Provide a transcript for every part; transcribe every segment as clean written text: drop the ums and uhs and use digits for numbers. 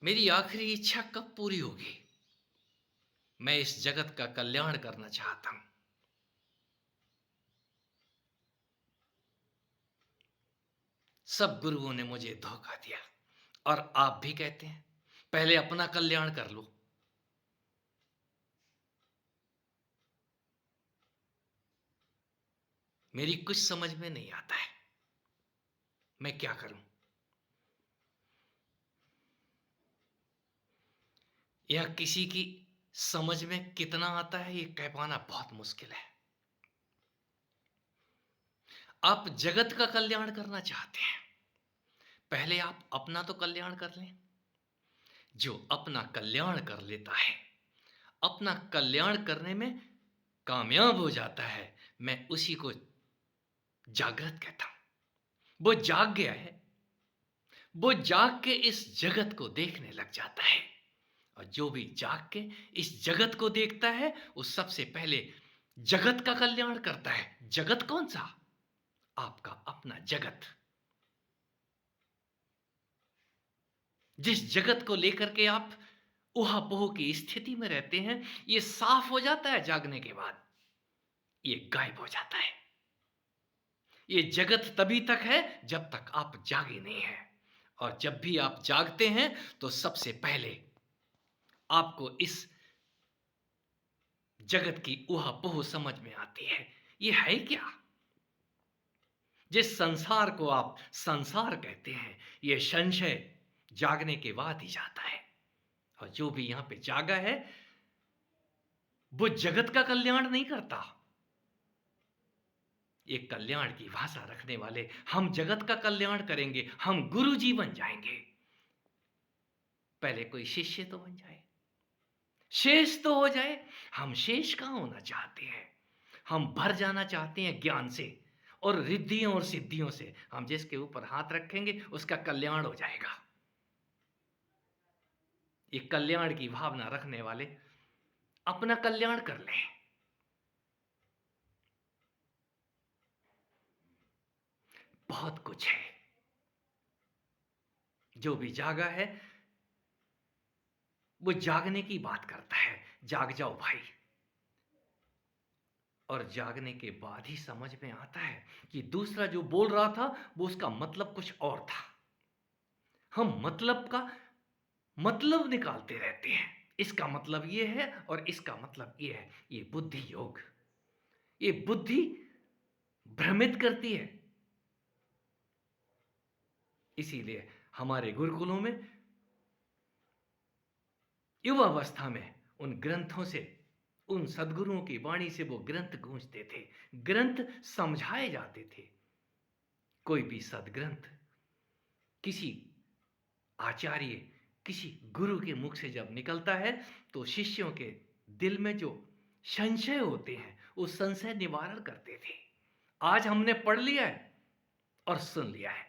मेरी आखिरी इच्छा कब पूरी होगी? मैं इस जगत का कल्याण करना चाहता हूँ। सब गुरुओं ने मुझे धोखा दिया और आप भी कहते हैं, पहले अपना कल्याण कर लो। मेरी कुछ समझ में नहीं आता है, मैं क्या करूँ? यह किसी की समझ में कितना आता है, ये कह पाना बहुत मुश्किल है। आप जगत का कल्याण करना चाहते हैं, पहले आप अपना तो कल्याण कर लें। जो अपना कल्याण कर लेता है, अपना कल्याण करने में कामयाब हो जाता है, मैं उसी को जागृत कहता हूँ। वो जाग गया है, वो जाग के इस जगत को देखने लग जाता है और जो भी जाग के इस जगत को देखता है, वो सबसे पहले जगत का कल्याण करता है। जगत कौन-सा? आपका अपना जगत। जिस जगत को लेकर के आप ऊहा-पोह की स्थिति में रहते हैं, ये साफ हो जाता है जागने के बाद, ये गायब हो जाता है। ये जगत तभी तक है जब तक आप जागे नहीं हैं और जब भी आप जागते हैं तो सबसे पहले आपको इस जगत की ऊहा-पोह समझ में आती है। ये है क्या? जिस संसार को आप संसार कहते हैं, ये संशय जागने के बाद ही जाता है और जो भी यहाँ पे जागा है, वो जगत का कल्याण नहीं करता। ये कल्याण की भाषा रखने वाले, हम जगत का कल्याण करेंगे, हम गुरुजी बन जाएँगे। पहले कोई शिष्य तो बन जाए, शेष तो हो जाए। हम शेष कहाँ होना चाहते हैं? हम भर जाना चाहते हैं ज्ञान से और रिद्धियों और सिद्धियों से। हम जिसके ऊपर हाथ रखेंगे, उसका कल्याण हो जाएगा। ये कल्याण की भावना रखने वाले अपना कल्याण कर लें। बहुत कुछ है। जो भी जागा है, वो जागने की बात करता है। जाग जाओ भाई। और जागने के बाद ही समझ में आता है कि दूसरा जो बोल रहा था, वो उसका मतलब कुछ और था। हम मतलब का मतलब निकालते रहते हैं। इसका मतलब ये है और इसका मतलब ये है। ये बुद्धि योग। ये बुद्धि भ्रमित करती है। इसीलिए हमारे गुरुकुलों में युवावस्था में उन ग्रंथों से, उन सद्गुरुओं की वाणी से वो ग्रंथ गूंजते थे, ग्रंथ समझाए जाते थे। कोई भी सद्ग्रंथ किसी आचार्य, किसी गुरु के मुख से जब निकलता है, तो शिष्यों के दिल में जो संशय होते हैं, वो संशय निवारण करते थे। आज हमने पढ़ लिया है और सुन लिया है।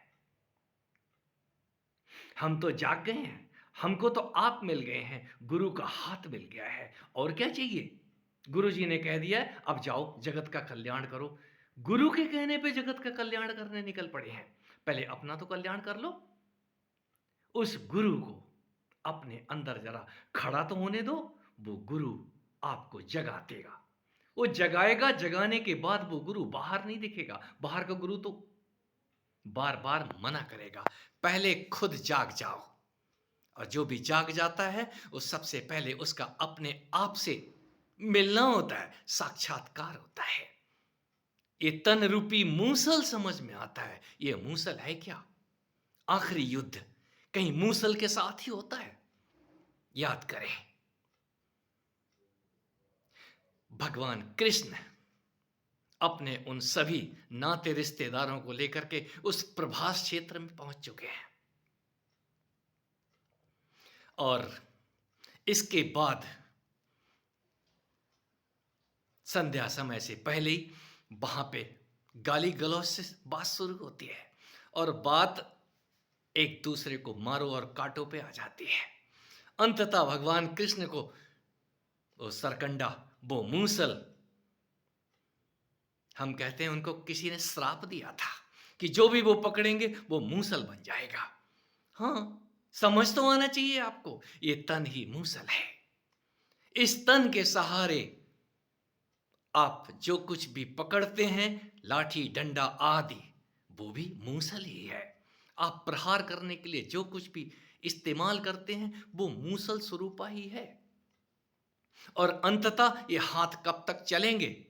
हम तो जाग गए हैं, हमको तो आप मिल गए हैं, गुरु का हाथ मिल गया है, और क्या चाहिए? गुरुजी ने कह दिया है, अब जाओ जगत का कल्याण करो। गुरु के कहने पे जगत का कल्याण करने निकल पड़े हैं। पहले अपना तो कल्याण कर लो। उस गुरु को अपने अंदर ज़रा खड़ा तो होने दो, वो गुरु आपको जगा देगा। वो जगाएगा, जगाने के बाद वो गुरु बाहर नहीं दिखेगा। बाहर का गुरु तो बार-बार मना करेगा। पहले खुद जाग जाओ। और जो भी जाग जाता है, वो सबसे पहले उसका अपने आप से मिलना होता है, साक्षात्कार होता है। ये तन रूपी मूसल समझ में आता है। ये मूसल है क्या? आखिरी युद्ध कहीं मूसल के साथ ही होता है? याद करें, भगवान कृष्ण अपने उन सभी नाते रिश्तेदारों को लेकर के उस प्रभास क्षेत्र में पहुंच चुके हैं और इसके बाद संध्या समय से पहले ही वहां पे गाली गलौज से बात शुरू होती है और बात एक दूसरे को मारो और काटो पे आ जाती है। अंततः भगवान कृष्ण को वो सरकंडा, वो मूसल, हम कहते हैं उनको किसी ने श्राप दिया था कि जो भी वो पकड़ेंगे वो मूसल बन जाएगा। हाँ, समझ तो आना चाहिए आपको, ये तन ही मूसल है। इस तन के सहारे आप जो कुछ भी पकड़ते हैं, लाठी डंडा आदि, वो भी मूसल ही है। आप प्रहार करने के लिए जो कुछ भी इस्तेमाल करते हैं, वो मूसल स्वरूपा ही है। और अंततः ये हाथ कब तक चलेंगे?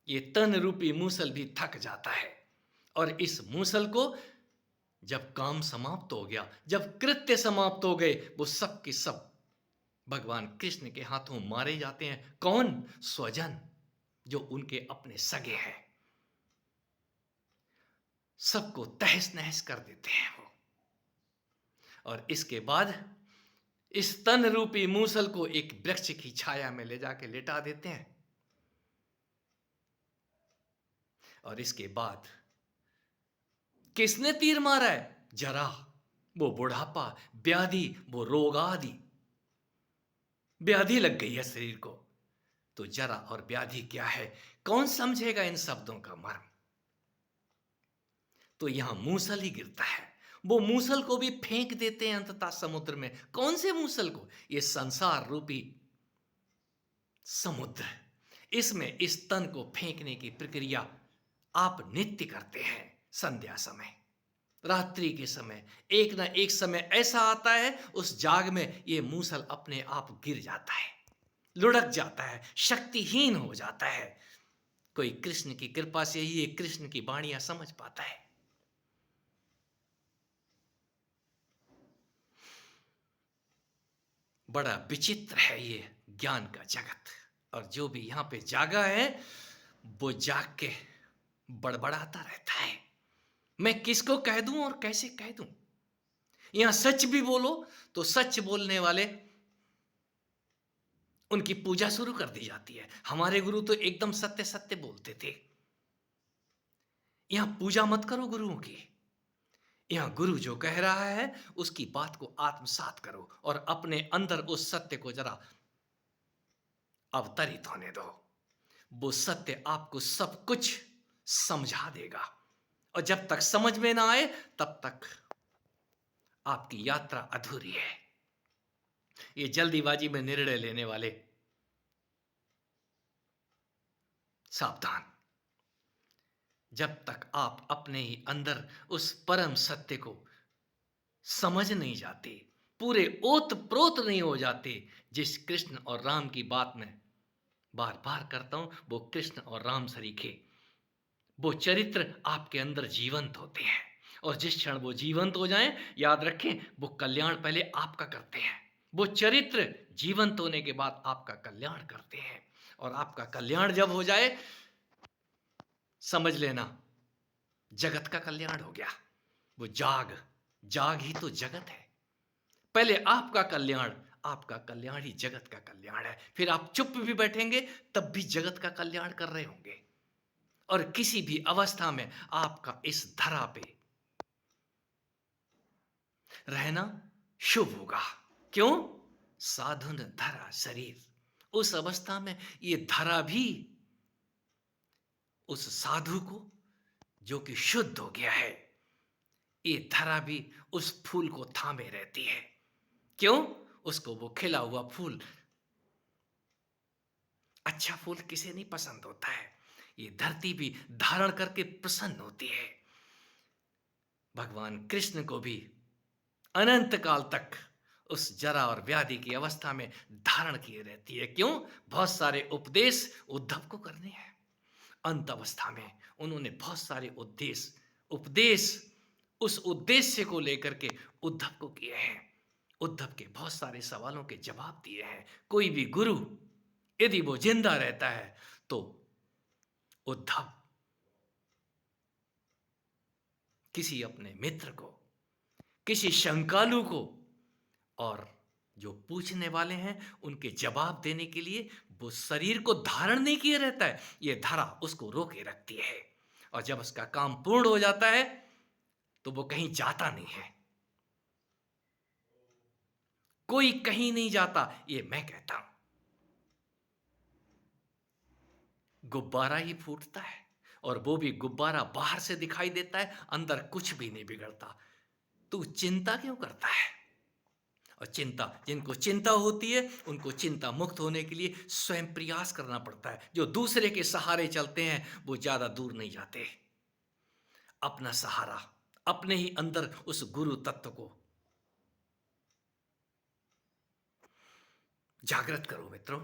ये तन रूपी मूसल भी थक जाता है। और इस मूसल को जब काम समाप्त हो गया, जब कृत्य समाप्त हो गए, वो सब के सब भगवान कृष्ण के हाथों मारे जाते हैं। कौन? स्वजन, जो उनके अपने सगे हैं, सबको तहस नहस कर देते हैं वो। और इसके बाद इस तन रूपी मूसल को एक वृक्ष की छाया में ले जाके लेटा देते हैं। और इसके बाद किसने तीर मारा है? जरा, वो बुढ़ापा, व्याधि, वो रोग आदि, व्याधि लग गई है शरीर को। तो जरा और व्याधि क्या है? कौन समझेगा इन शब्दों का मर्म? तो यहां मूसल ही गिरता है। वो मूसल को भी फेंक देते हैं अंततः समुद्र में। कौन से मूसल को? ये संसार रूपी समुद्र। इसमें इस तन को फेंकने की प्रक्रिया आप नित्य करते हैं। संध्या समय, रात्रि के समय, एक ना एक समय ऐसा आता है, उस जाग में ये मूसल अपने आप गिर जाता है, लुढ़क जाता है, शक्तिहीन हो जाता है। कोई कृष्ण की कृपा से ही ये कृष्ण की वाणियां समझ पाता है। बड़ा विचित्र है ये ज्ञान का जगत। और जो भी यहां पे जागा है, वो जाग के बड़बड़ाता रहता है। मैं किसको कह दूं और कैसे कह दूं? यहां सच भी बोलो तो सच बोलने वाले, उनकी पूजा शुरू कर दी जाती है। हमारे गुरु तो एकदम सत्य सत्य बोलते थे। यहां पूजा मत करो गुरुओं की। यहां गुरु जो कह रहा है, उसकी बात को आत्मसात करो और अपने अंदर उस सत्य को जरा अवतरित होने दो। वो सत्य आपको सब कुछ समझा देगा। और जब तक समझ में ना आए, तब तक आपकी यात्रा अधूरी है। ये जल्दीबाजी में निर्णय लेने वाले सावधान। जब तक आप अपने ही अंदर उस परम सत्य को समझ नहीं जाते, पूरे ओत प्रोत नहीं हो जाते, जिस कृष्ण और राम की बात में बार बार करता हूं, वो कृष्ण और राम सरीखे, वो चरित्र आपके अंदर जीवंत होते हैं। और जिस क्षण वो जीवंत हो जाएं, याद रखें, वो कल्याण पहले आपका करते हैं। वो चरित्र जीवंत होने के बाद आपका कल्याण करते हैं। और आपका कल्याण जब हो जाए, समझ लेना जगत का कल्याण हो गया। वो जाग, जाग ही तो जगत है। पहले आपका कल्याण, आपका कल्याण ही जगत का कल्याण है। फिर आप चुप भी बैठेंगे, तब भी जगत का कल्याण कर रहे होंगे। और किसी भी अवस्था में आपका इस धरा पे रहना शुभ होगा। क्यों? साधुन धरा शरीर। उस अवस्था में ये धरा भी उस साधु को, जो कि शुद्ध हो गया है, ये धरा भी उस फूल को थामे रहती है। क्यों? उसको वो खिला हुआ फूल, अच्छा फूल किसे नहीं पसंद होता है। ये धरती भी धारण करके प्रसन्न होती है। भगवान कृष्ण को भी अनंत काल तक उस जरा और व्याधि की अवस्था में धारण किए रहती है। क्यों? बहुत सारे उपदेश उद्धव को करने हैं। अंत अवस्था में उन्होंने बहुत सारे उपदेश उस उद्देश्य को लेकर के उद्धव को किए हैं। उद्धव के बहुत सारे सवालों के जवाब दिए हैं। कोई भी गुरु यदि वो जिंदा रहता है, तो उद्धव किसी अपने मित्र को, किसी शंकालु को, और जो पूछने वाले हैं उनके जवाब देने के लिए वो शरीर को धारण नहीं किए रहता है। ये धरा उसको रोके रखती है। और जब उसका काम पूर्ण हो जाता है, तो वो कहीं जाता नहीं है। कोई कहीं नहीं जाता, ये मैं कहता हूं। गुब्बारा ही फूटता है, और वो भी गुब्बारा बाहर से दिखाई देता है, अंदर कुछ भी नहीं बिगड़ता। तू चिंता क्यों करता है? और चिंता, जिनको चिंता होती है, उनको चिंता मुक्त होने के लिए स्वयं प्रयास करना पड़ता है। जो दूसरे के सहारे चलते हैं, वो ज़्यादा दूर नहीं जाते। अपना सहारा, अपने ही अंदर उस गुरु तत्व को जागृत करो मित्रों।